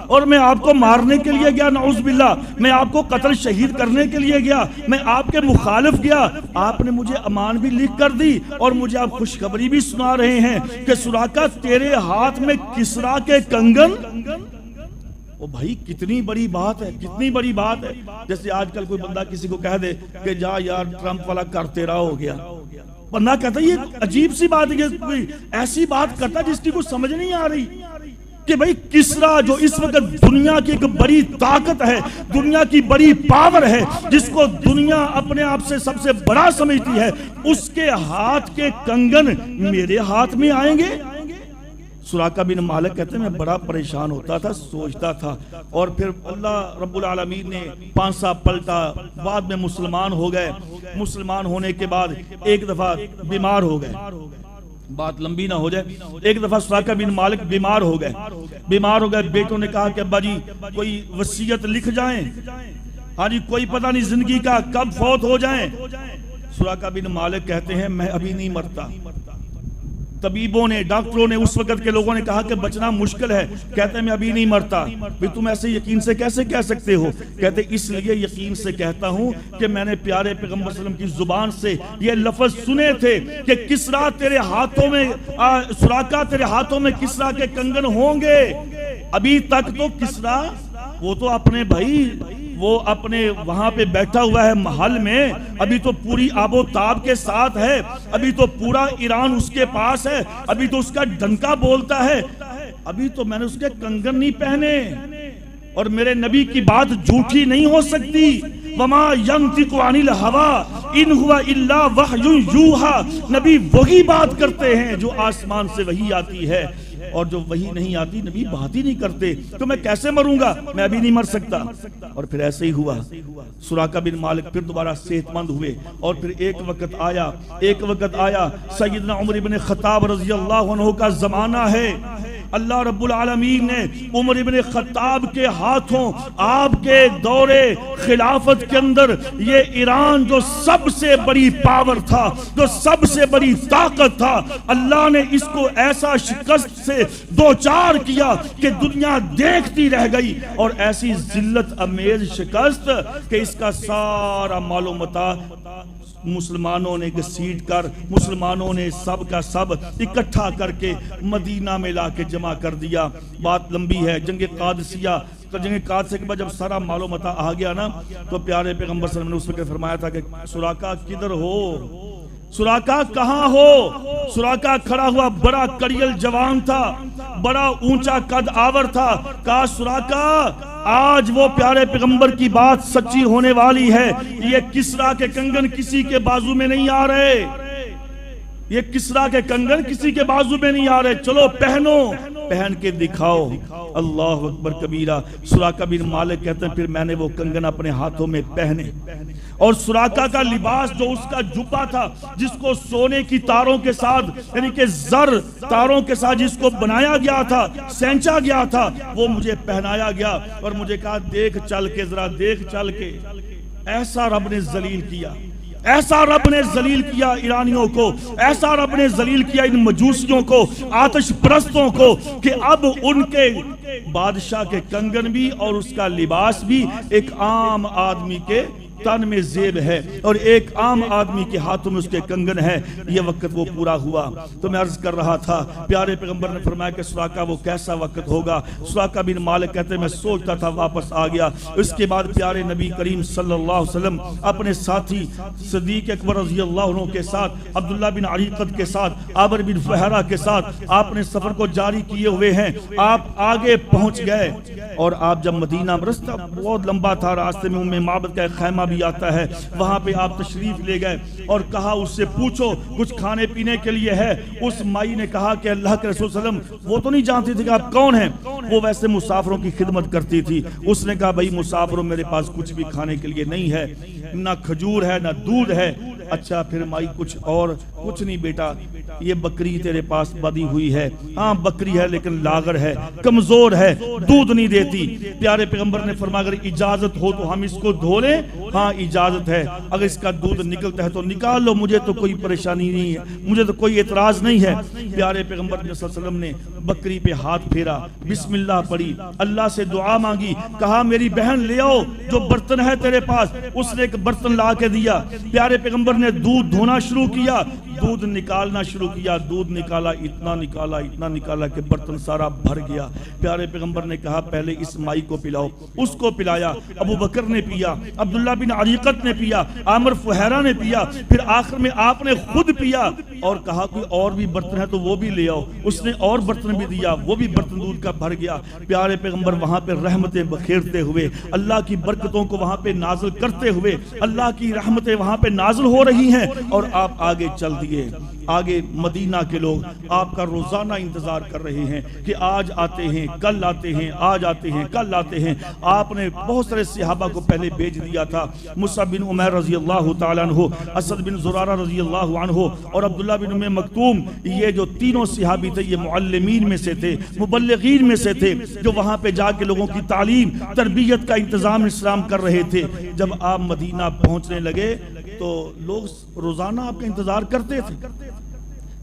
اور میں آپ کو مارنے کے لیے گیا، نعوذ باللہ، میں آپ کو قتل شہید کرنے کے لیے گیا، میں آپ کے مخالف گیا، آپ نے مجھے امان بھی لکھ کر دی اور مجھے آپ خوشخبری بھی سنا رہے ہیں کہ سراقہ تیرے ہاتھ میں کسرا کے کنگن۔ او بھائی کتنی بڑی بات ہے، کتنی بڑی بات ہے۔ جیسے آج کل کوئی بندہ کسی کو کہہ دے کہ جا یار ٹرمپ والا کر تیرا ہو گیا، بندہ کہتا ہے یہ عجیب سی بات ہے کہ کوئی ایسی بات کرتا جس کی کوئی سمجھ نہیں آ رہی کہ بھئی کسرا جو اس وقت دنیا کی ایک بڑی طاقت ہے، دنیا کی بڑی پاور ہے، جس کو دنیا اپنے آپ سے سب سے بڑا سمجھتی ہے، اس کے ہاتھ کے کنگن میرے ہاتھ میں آئیں گے۔ سراقہ بن مالک کہتے ہیں میں بڑا پریشان ہوتا تھا، سوچتا تھا، اور پھر اللہ رب العالمین نے پانسا پلٹا، بعد میں مسلمان ہو گئے۔ مسلمان ہونے کے بعد ایک دفعہ بیمار ہو گئے، بات لمبی نہ ہو جائے، ایک دفعہ سراقہ بن مالک بیمار ہو گئے۔ بیٹوں نے کہا کہ ابا جی کوئی وصیت لکھ جائیں، ہاں جی کوئی پتہ نہیں زندگی کا کب فوت ہو جائیں۔ سراقہ بن مالک کہتے ہیں میں ابھی نہیں مرتا۔ طبیبوں نے، ڈاکٹروں نے، اس وقت کے لوگوں نے کہا کہ بچنا مشکل ہے، کہتے ہیں میں ابھی نہیں مرتا۔ بھی تم ایسے یقین سے کیسے کہہ سکتے ہو؟ کہتے اس لیے یقین سے کہتا ہوں کہ میں نے پیارے پیغمبر صلی اللہ علیہ وسلم کی زبان سے یہ لفظ سنے تھے کہ کسرا تیرے ہاتھوں میں، سراقہ تیرے ہاتھوں میں کسرا کے کنگن ہوں گے۔ ابھی تک تو کسرا وہ تو اپنے بھائی وہ اپنے وہاں پہ بیٹھا ہوا ہے محل میں، ابھی تو پوری آب و تاب کے ساتھ ہے، ابھی تو پورا ایران اس کے پاس ہے، ابھی تو اس کا ڈنکا بولتا ہے، ابھی تو میں نے اس کے کنگن نہیں پہنے، اور میرے نبی کی بات جھوٹی نہیں ہو سکتی۔ وما ينطق عن الهوى ان هو الا وحی یوحى، نبی وہی بات کرتے ہیں جو آسمان سے وحی آتی ہے، اور جو وہی نہیں آتی نبی بات ہی نہیں کرتے۔ تو میں کیسے مروں گا؟ میں ابھی نہیں مر سکتا۔ اور پھر ایسے ہی ہوا، سراقہ بن مالک پھر دوبارہ صحت مند ہوئے، اور پھر ایک وقت آیا سیدنا عمر بن خطاب رضی اللہ عنہ کا زمانہ ہے۔ اللہ رب العالمین نے عمر بن خطاب کے ہاتھوں آپ کے دور خلافت کے اندر یہ ایران جو سب سے بڑی پاور تھا، جو سب سے بڑی طاقت تھا، اللہ نے اس کو ایسا شکست سے دوچار کیا کہ دنیا دیکھتی رہ گئی، اور ایسی ذلت امیز شکست کہ اس کا سارا مال و متاع مسلمانوں نے گھسیٹ کر، مسلمانوں نے سب کا سب اکٹھا کر کے مدینہ میں لا کے جمع کر دیا۔ بات لمبی ہے۔ جنگ قادسیہ کے بعد جب سارا مال و متاع آ گیا نا، تو پیارے پیغمبر صلی اللہ علیہ وسلم نے اس وقت فرمایا تھا کہ سراقہ کدھر ہو؟ سراقہ کہاں ہو؟ سراقہ کھڑا ہوا، بڑا کڑیل جوان تھا، بڑا اونچا قد آور تھا۔ کہا سراقہ آج وہ پیارے پیغمبر کی بات سچی ہونے والی ہے، یہ کسرا کے کنگن کسی کے بازو میں نہیں آ رہے، یہ کسرا کے کنگن کسی کے بازو میں نہیں آ رہے، چلو پہنو، پہن کے دکھاؤ۔ اللہ اکبر کبیرہ۔ سراقہ بن مالک کہتے ہیں پھر میں نے وہ کنگن اپنے ہاتھوں میں پہنے، اور سراقہ کا لباس جو اس کا جبہ تھا، جس کو سونے کی تاروں کے ساتھ، یعنی کہ زر تاروں کے ساتھ جس کو بنایا گیا تھا، سینچا گیا تھا، وہ مجھے پہنایا گیا، اور مجھے کہا دیکھ چل کے، ذرا دیکھ چل کے۔ ایسا رب نے ذلیل کیا، ایسا رب نے ذلیل کیا ایرانیوں کو، ایسا رب نے ذلیل کیا ان مجوسیوں کو، آتش پرستوں کو، کہ اب ان کے بادشاہ کے کنگن بھی اور اس کا لباس بھی ایک عام آدمی کے تن میں زیب ہے، اور ایک عام آدمی کے ہاتھوں میں اس کے کنگن ہے۔ یہ وقت وہ پورا ہوا۔ تو میں عرض کر رہا تھا، پیارے پیغمبر نے فرمایا کہ سراقہ وہ کیسا وقت ہوگا؟ سراقہ بن مالک کہتے ہیں میں سوچتا تھا، واپس آ گیا۔ اس کے بعد پیارے نبی کریم صلی اللہ علیہ وسلم اپنے ساتھی صدیق اکبر رضی اللہ عنہ کے ساتھ، عبداللہ بن عریقت کے ساتھ، عامر بن فہرہ کے ساتھ آپ نے سفر کو جاری کیے ہوئے ہیں۔ آپ آگے پہنچ گئے، اور آپ جب مدینہ، رستہ بہت لمبا تھا، راستے میں ام معبد کا ایک خیمہ بھی آتا ہے، وہاں پہ آپ تشریف لے گئے اور کہا اس سے پوچھو کچھ کھانے پینے کے لیے ہے۔ اس مائی نے کہا کہ اللہ کے رسول صلی اللہ علیہ وسلم، وہ تو نہیں جانتی تھی کہ آپ کون ہیں، وہ ویسے مسافروں کی خدمت کرتی تھی۔ اس نے کہا بھائی مسافروں میرے پاس کچھ بھی کھانے کے لیے نہیں ہے، نہ کھجور ہے نہ دودھ ہے، اچھا پھر مائی کچھ اور؟ کچھ نہیں بیٹا، یہ بکری تیرے پاس بدی ہوئی ہے، ہاں بکری ہے لیکن لاغر ہے، کمزور ہے، دودھ نہیں دیتی۔ پیارے پیغمبر نے فرمایا اگر اجازت ہو تو ہم اس کو دھو لیں؟ ہاں اجازت ہے، اگر اس کا دودھ نکلتا ہے تو نکال لو، مجھے تو کوئی پریشانی نہیں ہے، مجھے تو کوئی اعتراض نہیں ہے۔ پیارے پیغمبر صلی اللہ علیہ وسلم نے بکری پہ ہاتھ پھیرا، بسم اللہ پڑھی، اللہ سے دعا مانگی، کہا میری بہن لے آؤ جو برتن ہے تیرے پاس۔ اس نے ایک برتن لا کے دیا، پیارے پیغمبر نے دودھ دھونا شروع کیا، دودھ نکالنا شروع کیا، دودھ نکالا، اتنا نکالا کہ برتن سارا بھر گیا۔ پیارے پیغمبر نے کہا پہلے اس مائی کو پلاؤ، اس کو پلایا، ابو بکر نے پیا، عبداللہ بن عریقت نے پیا، عامر فہیرہ نے پیا، پھر آخر میں آپ نے خود پیا اور کہا کوئی اور بھی برتن ہے تو وہ بھی لے آؤ۔ اس نے اور برتن بھی دیا، وہ بھی برتن دودھ کا بھر گیا۔ پیارے پیغمبر وہاں پہ رحمتیں بکھیرتے ہوئے، اللہ کی برکتوں کو وہاں پہ نازل کرتے ہوئے، اللہ کی رحمتیں وہاں پہ نازل ہو رہی ہیں، اور آپ آگے چل دیے۔ آگے مدینہ کے لوگ آپ کا روزانہ انتظار کر رہے ہیں کہ آج آتے ہیں، کل آتے ہیں، آج آتے ہیں، کل آتے ہیں۔ آپ نے بہت سارے صحابہ کو پہلے بھیج دیا تھا، مصعب بن عمیر رضی اللہ تعالیٰ عنہ، اسد بن زرارہ رضی اللہ عنہ، اور عبداللہ بن ام مکتوم، یہ جو تینوں صحابی تھے یہ معلمین میں سے تھے، مبلغین میں سے تھے، جو وہاں پہ جا کے لوگوں کی تعلیم تربیت کا انتظام اسلام کر رہے تھے۔ جب آپ مدینہ پہنچنے لگے تو لوگ روزانہ آپ کا انتظار کرتے تھے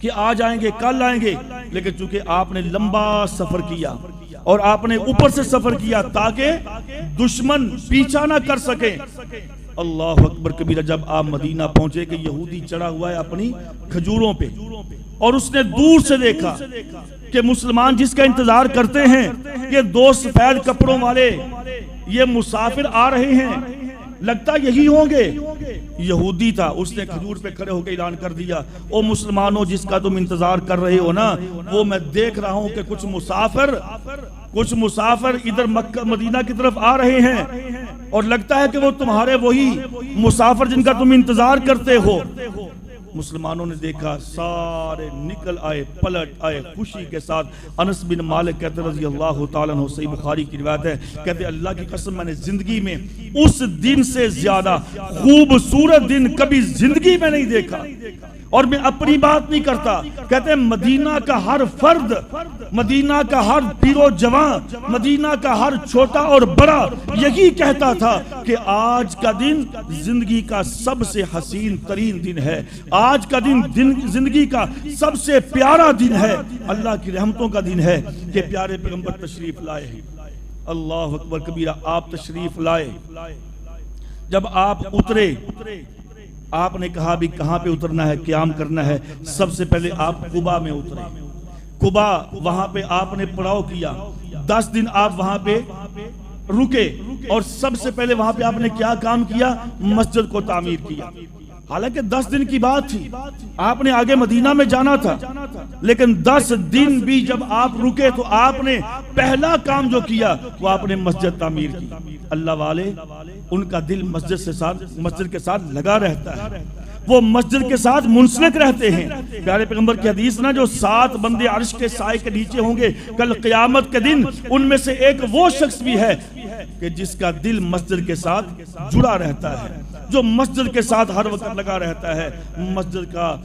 کہ آج آئیں گے، کل آئیں گے، لیکن چونکہ آپ نے لمبا سفر کیا اور آپ نے اوپر سے سفر کیا تاکہ دشمن پیچھا نہ کر سکے۔ اللہ اکبر کبیرہ، جب آپ مدینہ پہنچے کہ یہودی چڑھا ہوا ہے اپنی کھجوروں پہ، اور اس نے دور سے دیکھا کہ مسلمان جس کا انتظار کرتے ہیں، یہ دو سفید کپڑوں والے یہ مسافر آ رہے ہیں، لگتا یہی ہوں گے۔ یہودی تھا، اس نے کھجور پہ کھڑے ہو کے اعلان کر دیا، او مسلمانوں جس کا تم انتظار کر رہے ہو نا، وہ میں دیکھ رہا ہوں کہ کچھ مسافر ادھر مکہ مدینہ کی طرف آ رہے ہیں، اور لگتا ہے کہ وہ تمہارے وہی مسافر جن کا تم انتظار کرتے ہو۔ مسلمانوں نے دیکھا، سارے نکل آئے، پلٹ آئے خوشی کے ساتھ۔ انس بن مالک کہتے رضی اللہ تعالیٰ عنہ، صحیح بخاری کی روایت ہے، کہتے اللہ کی قسم میں نے زندگی میں اس دن سے زیادہ خوبصورت دن کبھی زندگی میں نہیں دیکھا، اور میں اپنی بات نہیں کرتا، کہتے ہیں مدینہ کا ہر فرد، مدینہ کا ہر پیر و جوان، مدینہ کا ہر چھوٹا اور بڑا یہی کہتا تھا کہ آج کا دن زندگی کا سب سے حسین ترین دن ہے، آج کا دن زندگی کا سب سے پیارا دن ہے، اللہ کی رحمتوں کا دن ہے کہ پیارے پیغمبر تشریف لائے۔ اللہ اکبر کبیرہ، آپ تشریف لائے۔ جب آپ اترے، آپ نے کہا بھی کہاں پہ اترنا ہے، قیام کرنا ہے؟ سب سے پہلے آپ قباء میں اترے۔ قباء، وہاں پہ آپ نے پڑاؤ کیا، 10 دن آپ وہاں پہ رکے، اور سب سے پہلے وہاں پہ آپ نے کیا کام کیا؟ مسجد کو تعمیر کیا۔ حالانکہ 10 دن کی بات تھی، آپ نے آگے مدینہ میں جانا تھا، لیکن 10 دن بھی جب آپ رکے تو آپ نے پہلا کام جو کیا وہ آپ نے مسجد تعمیر کی۔ اللہ والے، ان کا دل مسجد کے ساتھ لگا رہتا ہے، وہ مسجد کے ساتھ منسلک رہتے ہیں۔ پیارے پیغمبر کی حدیث نا، جو 7 بندے عرش کے سائے کے نیچے ہوں گے کل قیامت کے دن، ان میں سے ایک وہ شخص بھی ہے کہ جس کا دل مسجد کے ساتھ جڑا رہتا ہے، جو مسجد کے ساتھ ہر وقت لگا رہتا ہے۔ مسجد کا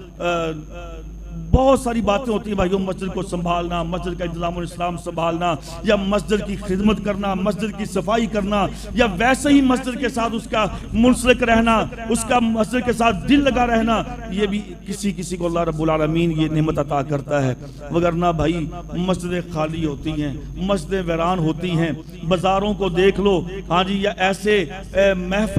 بہت ساری باتیں ہوتی ہیں بھائیوں، مسجد کو سنبھالنا، مسجد کا انتظام الاسلام سنبھالنا، یا مسجد کی خدمت کرنا، مسجد کی صفائی کرنا، یا ویسے ہی مسجد کے ساتھ اس کا منسلک رہنا، اس کا مسجد کے ساتھ دل لگا رہنا، یہ بھی کسی کو اللہ رب العالمین یہ نعمت عطا کرتا ہے۔ وگرنہ بھائی مسجدیں خالی ہوتی ہیں، مسجدیں ویران ہوتی ہیں، بازاروں کو دیکھ لو، ہاں جی، یا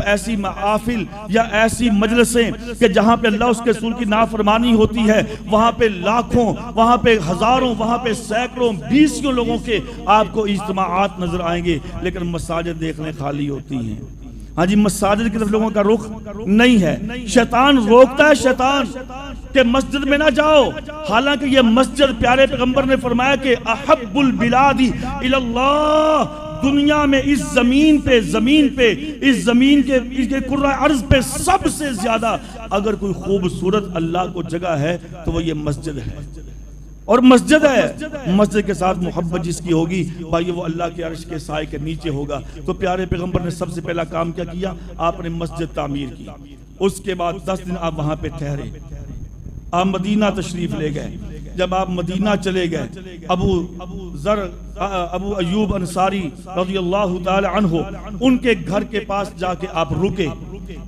ایسی محافل یا ایسی مجلسیں کہ جہاں پہ اللہ اس کے رسول کی نافرمانی ہوتی ہے، وہاں پہ لاکھوں، وہاں پہ ہزاروں، وہاں پہ سینکڑوں، 20 لوگوں کے آپ کو اجتماعات نظر آئیں گے، لیکن مساجد دیکھنے خالی ہوتی ہیں۔ ہاں جی، مساجد کی طرف لوگوں کا رخ نہیں ہے۔ شیطان روکتا ہے، شیطان کہ مسجد میں نہ جاؤ، حالانکہ یہ مسجد پیارے پیغمبر نے فرمایا کہ احب البلاد الی اللہ، دنیا میں اس زمین پہ اس زمین کے کرۂ ارض پہ سب سے زیادہ اگر کوئی خوبصورت اللہ کو جگہ ہے تو وہ یہ مسجد ہے، اور مسجد ہے، مسجد کے ساتھ محبت جس کی ہوگی بھائی وہ اللہ کے عرش کے سائے کے نیچے ہوگا۔ تو پیارے پیغمبر نے سب سے پہلا کام کیا کیا؟ آپ نے مسجد تعمیر کی۔ اس کے بعد 10 دن آپ وہاں پہ ٹھہرے، آپ مدینہ تشریف لے گئے۔ جب آپ مدینہ چلے گئے، ابو ایوب انصاری رضی اللہ تعالی عنہ ان کے گھر کے پاس جا کے آپ رکے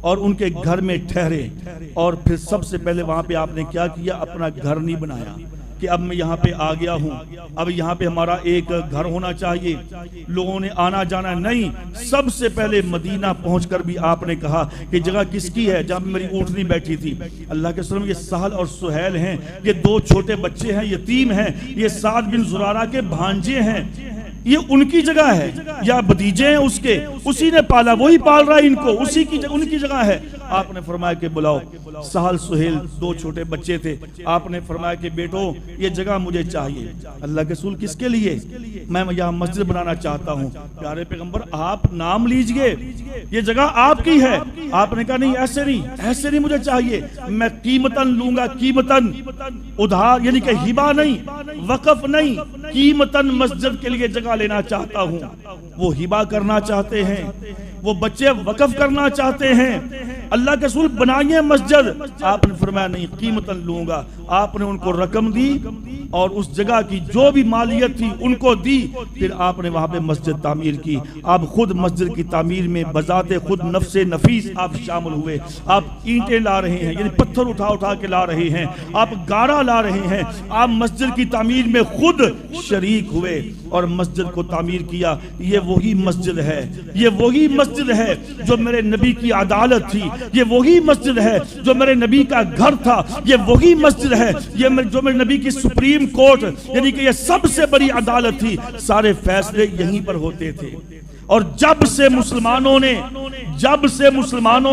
اور ان کے گھر میں ٹھہرے، اور پھر سب سے پہلے وہاں پہ آپ نے کیا کیا؟ اپنا گھر نہیں بنایا کہ اب میں یہاں پہ آ گیا ہوں، اب یہاں پہ ہمارا ایک گھر ہونا چاہیے، لوگوں نے آنا جانا نہیں۔ سب سے پہلے مدینہ پہنچ کر بھی آپ نے کہا کہ جگہ کس کی ہے؟ جہاں میری اونٹنی بیٹھی تھی۔ اللہ کے رسول، یہ سہل اور سہیل ہیں، یہ 2 چھوٹے بچے ہیں، یتیم ہیں، یہ سعد بن زرارہ کے بھانجے ہیں، یہ ان کی جگہ ہے یا بھتیجے ہیں اس کے، اسی نے پالا، وہی پال رہا ہے ان کو، اسی کی ان کی جگہ ہے۔ آپ نے فرمایا کہ بلاؤ۔ سہل سہیل 2 چھوٹے بچے تھے، آپ نے فرمایا کہ بیٹو یہ جگہ مجھے چاہیے۔ اللہ کے رسول، کس کے لیے؟ میں یہاں مسجد بنانا چاہتا ہوں۔ پیارے پیغمبر آپ نام لیجئے، یہ جگہ آپ کی ہے۔ آپ نے کہا نہیں، ایسے نہیں مجھے چاہیے، میں قیمتاً لوں گا، قیمتاً، ادھار یعنی کہ ہبہ نہیں، وقف نہیں، قیمتاً مسجد کے لیے جگہ لینا چاہتا ہوں۔ وہ ہبہ کرنا چاہتے ہیں، وہ بچے وقف کرنا چاہتے ہیں۔ اللہ کے رسول بنائیے مسجد۔ آپ نے فرمایا نہیں، قیمتاً لوں گا۔ آپ نے ان کو رقم دی اور اس جگہ کی جو بھی مالیت تھی ان کو دی، پھر آپ نے وہاں پہ مسجد تعمیر کی۔ آپ خود مسجد کی تعمیر میں بذات خود نفس نفیس آپ شامل ہوئے۔ آپ اینٹیں لا رہے ہیں، یعنی پتھر اٹھا کے لا رہے ہیں، آپ گارا لا رہے ہیں، آپ مسجد کی تعمیر میں خود شریک ہوئے اور مسجد کو تعمیر کیا۔ یہ وہی مسجد ہے، یہ وہی مسجد ہے جو میرے نبی کی عدالت تھی، یہ وہی مسجد ہے جو میرے نبی کا گھر تھا، یہ وہی مسجد ہے یہ جو میرے نبی کی سپریم کورٹ، یعنی کہ یہ سب سے بڑی عدالت تھی، سارے فیصلے یہیں پر ہوتے تھے۔ اور جب سے مسلمانوں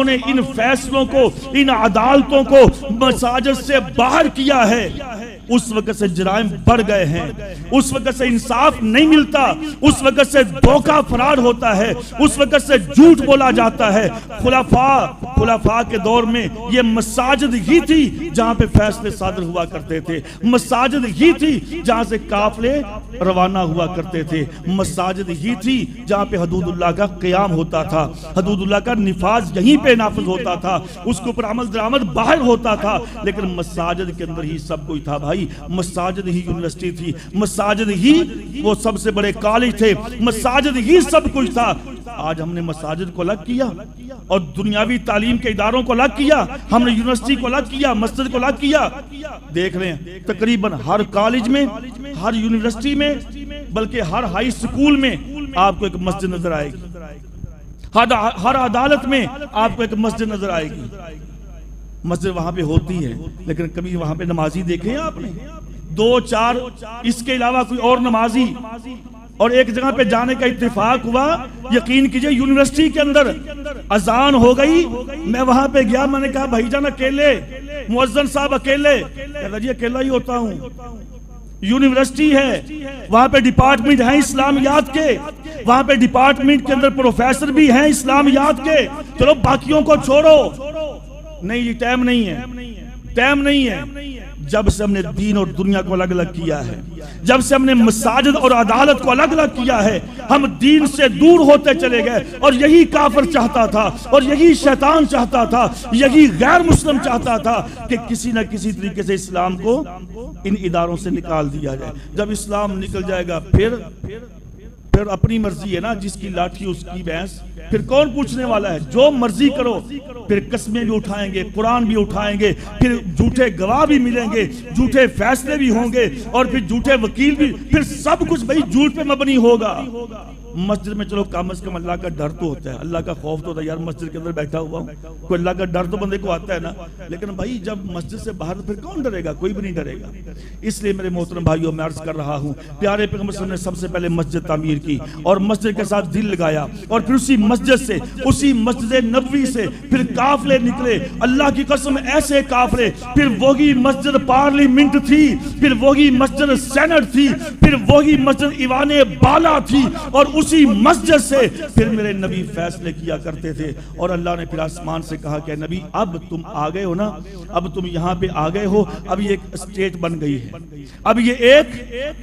نے ان فیصلوں کو، ان عدالتوں کو مساجد سے باہر کیا ہے، اس وقت سے جرائم بڑھ گئے ہیں، اس وقت سے انصاف نہیں ملتا، اس وقت سے دھوکہ فرار ہوتا ہے، اس وقت سے جھوٹ بولا جاتا ہے۔ خلفاء کے دور میں یہ مساجد ہی تھی جہاں پہ فیصلے صادر ہوا کرتے تھے، مساجد ہی تھی جہاں سے قافلے روانہ ہوا کرتے تھے، مساجد ہی تھی جہاں پہ حدود اللہ کا قیام ہوتا تھا، حدود اللہ کا نفاذ یہیں پہ نافذ ہوتا تھا، اس کے اوپر عمل درآمد باہر ہوتا تھا، لیکن مساجد کے اندر ہی سب کچھ تھا بھائی۔ مساجد ہی یونیورسٹی تھی، مساجد ہی وہ سب سے بڑے کالج تھے، مساجد ہی سب کچھ تھا۔ آج ہم نے مساجد کو الگ کیا اور دنیاوی تعلیم کے اداروں کو الگ کیا، ہم نے یونیورسٹی کو الگ کیا، مسجد کو الگ کیا۔ دیکھ رہے ہیں تقریباً ہر کالج میں، ہر یونیورسٹی میں، بلکہ ہر ہائی سکول میں آپ کو ایک مسجد نظر آئے گی، ہر عدالت میں آپ کو ایک مسجد نظر آئے گی۔ مسجد وہاں پہ ہوتی ہے، لیکن کبھی وہاں پہ نمازی دیکھے ہیں آپ نے؟ 2-4 اس کے علاوہ کوئی اور نمازی؟ اور ایک جگہ پہ جانے کا اتفاق ہوا، یقین کیجئے یونیورسٹی کے اندر اذان ہو گئی، میں وہاں پہ گیا، میں نے کہا بھائی جان اکیلے، مؤذن صاحب اکیلے؟ کہتا جی اکیلا ہی ہوتا ہوں۔ یونیورسٹی ہے، وہاں پہ ڈپارٹمنٹ ہیں اسلامیات کے، وہاں پہ ڈپارٹمنٹ کے اندر پروفیسر بھی ہیں اسلامیات کے، چلو باقیوں کو چھوڑو۔ نہیں یہ ٹائم نہیں ہے، ٹائم نہیں ہے۔ جب سے ہم نے دین اور دنیا کو الگ الگ کیا ہے، جب سے ہم نے مساجد اور عدالت کو الگ الگ کیا ہے، ہم دین سے دور ہوتے چلے گئے، اور یہی کافر چاہتا تھا، اور یہی شیطان چاہتا تھا، یہی غیر مسلم چاہتا تھا کہ کسی نہ کسی طریقے سے اسلام کو ان اداروں سے نکال دیا جائے۔ جب اسلام نکل جائے گا پھر اپنی مرضی ہے نا، جس کی لاٹھی اس کی بھینس، پھر کون پوچھنے والا ہے؟ جو مرضی کرو، پھر قسمیں بھی اٹھائیں گے، قرآن بھی اٹھائیں گے، پھر جھوٹے گواہ بھی ملیں گے، جھوٹے فیصلے بھی ہوں گے، اور پھر جھوٹے وکیل بھی، پھر سب کچھ بھائی جھوٹ پہ مبنی ہوگا۔ مسجد میں چلو کم از کم اللہ کا ڈر تو ہوتا ہے، اللہ کا خوف تو ہوتا ہے، یار مسجد کے اندر بیٹھا ہوا ہوں، کوئی اللہ کا ڈر تو بندے کو آتا ہے نا۔ لیکن بھائی جب مسجد سے باہر پھر کون ڈرے گا؟ کوئی بھی نہیں ڈرے گا۔ اس لیے میرے محترم بھائیوں میں عرض کر رہا ہوں، پیارے پیغمبر صلی اللہ علیہ وسلم نے سب سے پہلے مسجد تعمیر کی اور مسجد کے ساتھ دل لگایا، اور پھر اسی مسجد سے، اسی مسجد نبوی سے پھر قافلے نکلے، اللہ کی قسم ایسے قافلے، پھر وہی مسجد پارلیمنٹ تھی، پھر وہی مسجد سینٹ تھی، پھر وہی مسجد ایوان بالا تھی، اور اسی مسجد سے پھر میرے نبی فیصلے کیا کرتے تھے۔ اور اللہ نے پھر آسمان سے کہا کہ نبی اب تم آ گئے ہو نا، اب تم یہاں پہ آ گئے ہو، اب یہ ایک اسٹیٹ بن گئی ہے، اب یہ ایک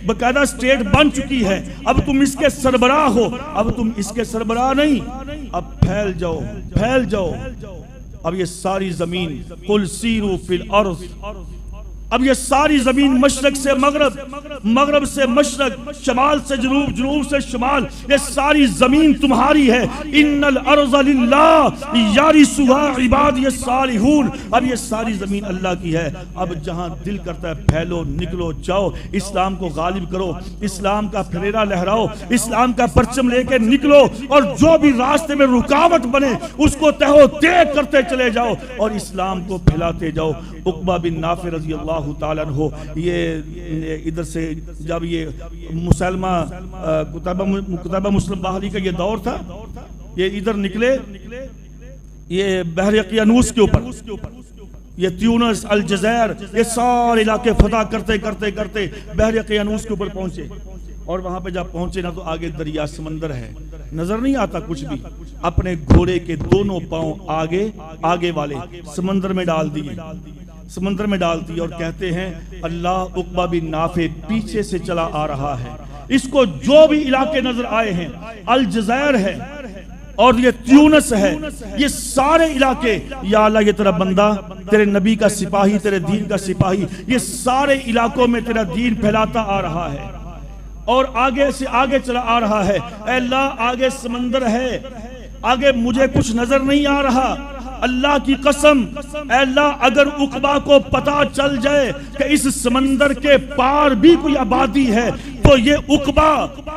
باقاعدہ اسٹیٹ بن چکی ہے، اب تم اس کے سربراہ ہو، اب تم اس کے سربراہ نہیں، اب پھیل جاؤ، پھیل جاؤ۔ اب یہ ساری زمین قل سیروا فی الارض، اب یہ ساری زمین مشرق سے مغرب، مغرب سے مشرق، شمال سے جنوب، جنوب سے شمال، یہ ساری زمین تمہاری ہے. ان الارض للہ یارثها عبادی الصالحون. اب یہ ساری زمین اللہ کی ہے. اب جہاں دل کرتا ہے پھیلو، نکلو، جاؤ، اسلام کو غالب کرو، اسلام کا پھریرا لہراؤ، اسلام کا پرچم لے کے نکلو، اور جو بھی راستے میں رکاوٹ بنے اس کو تہو تیگ کرتے چلے جاؤ اور اسلام کو پھیلاتے جاؤ. عقبہ بن نافع رضی اللہ تعالیٰ عنہ، یہ ادھر سے جب یہ مسلمہ قتیبہ مسلم باہلی کا یہ دور تھا، یہ ادھر نکلے، یہ بحر یقیانوس کے اوپر، یہ تیونس، الجزائر، یہ سارے علاقے فتح کرتے کرتے کرتے بحر یقیانوس کے اوپر پہنچے. اور وہاں پہ جب پہنچے نا تو آگے دریا سمندر ہے، نظر نہیں آتا کچھ بھی. اپنے گھوڑے کے دونوں پاؤں آگے والے سمندر میں ڈال دیے، سمندر میں ڈال دی، اور کہتے ہیں اللہ عقبہ بن نافع پیچھے سے چلا آ رہا ہے. اس کو جو بھی علاقے نظر آئے ہیں، الجزائر ہے اور یہ تیونس ہے، یہ سارے علاقے، یا اللہ یہ تیرا بندہ، تیرے نبی کا سپاہی، تیرے دین کا سپاہی، یہ سارے علاقوں میں تیرا دین پھیلاتا آ رہا ہے اور آگے سے آگے چلا آ رہا ہے. اے اللہ آگے سمندر ہے، آگے مجھے کچھ نظر نہیں آ رہا. اللہ کی قسم، اے اللہ اگر عقبہ کو پتا چل جائے کہ اس سمندر کے پار بھی کوئی آبادی ہے تو یہ عقبہ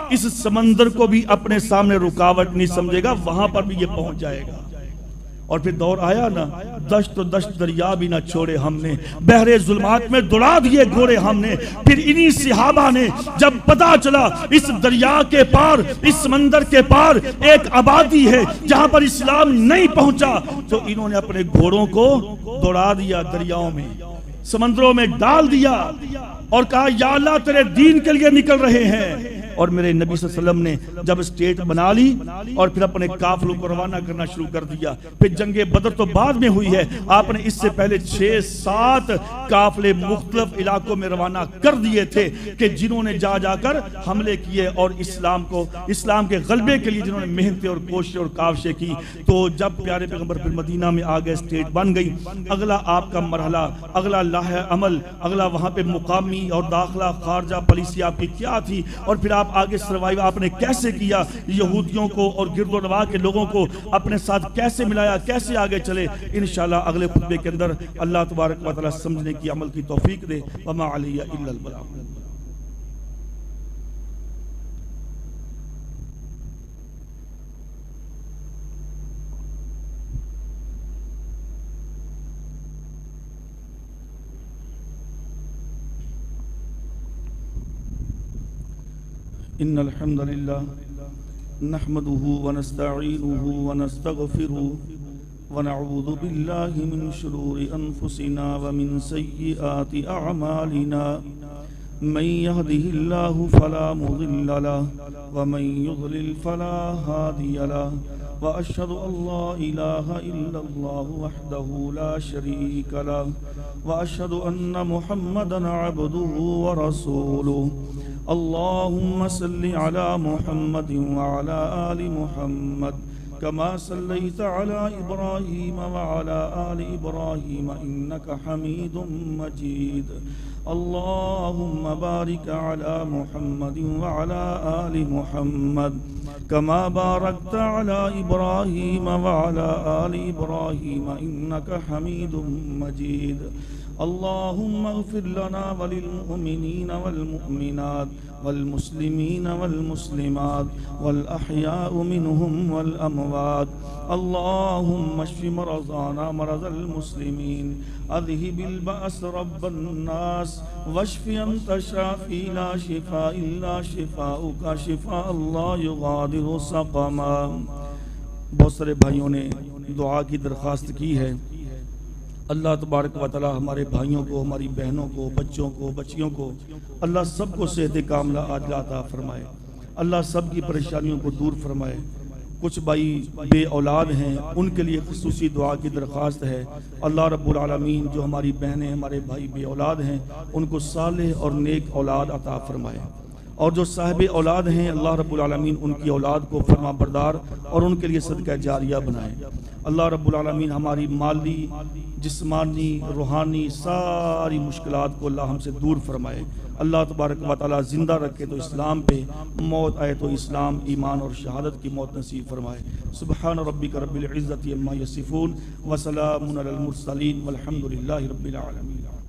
اس سمندر کو بھی اپنے سامنے رکاوٹ نہیں سمجھے گا، وہاں پر بھی یہ پہنچ جائے گا. اور پھر دور آیا نا، دشت و دشت دریا بھی نہ چھوڑے ہم نے، بحر ظلمات میں دوڑا دیے گھوڑے ہم نے. پھر انہی صحابہ نے جب پتا چلا اس دریا کے پار، اس سمندر کے پار ایک آبادی ہے جہاں پر اسلام نہیں پہنچا، تو انہوں نے اپنے گھوڑوں کو دوڑا دیا، دریاؤں میں، سمندروں میں ڈال دیا اور کہا یا اللہ تیرے دین کے لیے نکل رہے ہیں. اور میرے نبی صلی اللہ علیہ وسلم نے جب اسٹیٹ بنا لی اور پھر اپنے قافلوں کو روانہ کرنا شروع کر دیا. پھر جنگ بدر تو بعد میں ہوئی ہے، آپ نے اس سے پہلے 6-7 قافلے مختلف علاقوں میں روانہ کر دیے تھے کہ جنہوں نے جا جا کر حملے کیے اور اسلام کے غلبے کے لیے جنہوں نے محنتیں اور کوششیں اور کاوشیں کی. تو جب پیارے پیغمبر پھر مدینہ میں آ گئے، اسٹیٹ بن گئی، اگلا آپ کا مرحلہ، اگلا لاہ عمل، اگلا وہاں پہ مقامی اور داخلہ خارجہ پالیسی آپ کی کیا تھی، اور پھر آپ آگے سروائیو آپ نے کیسے کیا، یہودیوں کو اور گرد و نواح کے لوگوں کو اپنے ساتھ کیسے ملایا، کیسے آگے چلے. انشاءاللہ اگلے خطبے کے اندر اللہ تبارک و تعالی سمجھنے کی، عمل کی توفیق دے. وما علی الا البلاغ. إن الحمد لله نحمده ونستعينه ونستغفره ونعوذ بالله من شرور أنفسنا ومن سيئات أعمالنا. من يهده الله فلا مضل له ومن يضلل فلا هادي له. وأشهد أن لا إله إلا الله وحده لا شريك له وأشهد أن محمدا عبده ورسوله. اللهم صل على محمد وعلى آل محمد كما صليت على إبراهيم وعلى آل إبراهيم إنك حميد مجيد. اللهم بارك على محمد وعلى آل محمد كما باركت على إبراهيم وعلى آل إبراهيم إنك حميد مجيد. اللهم اغفر لنا وللمؤمنين والمؤمنات والمسلمين والمسلمات والأحياء منهم والأموات. اللهم اشف مرضانا مرض المسلمين. اذهب البأس رب الناس واشف أنت الشافي لا شفاء إلا شفاؤك شفاء لا يغادر سقما. بہت سارے بھائیوں نے دعا کی درخواست کی ہے. اللہ تبارک و تعالی ہمارے بھائیوں کو، ہماری بہنوں کو، بچوں کو، بچیوں کو، اللہ سب کو صحت کاملہ عاجلہ عطا فرمائے. اللہ سب کی پریشانیوں کو دور فرمائے. کچھ بھائی بے اولاد ہیں، ان کے لیے خصوصی دعا کی درخواست ہے. اللہ رب العالمین جو ہماری بہنیں، ہمارے بھائی بے اولاد ہیں، ان کو صالح اور نیک اولاد عطا فرمائے. اور جو صاحب اولاد ہیں اللہ رب العالمین ان کی اولاد کو فرما بردار اور ان کے لیے صدقہ جاریہ بنائے۔ اللہ رب العالمین ہماری مالی، جسمانی، روحانی ساری مشکلات کو اللہ ہم سے دور فرمائے۔ اللہ تبارک و تعالی زندہ رکھے تو اسلام پہ، موت آئے تو اسلام، ایمان اور شہادت کی موت نصیب فرمائے۔ سبحان ربک رب العزت عما یصفون وسلام علی المرسلین والحمد للہ رب العالمین۔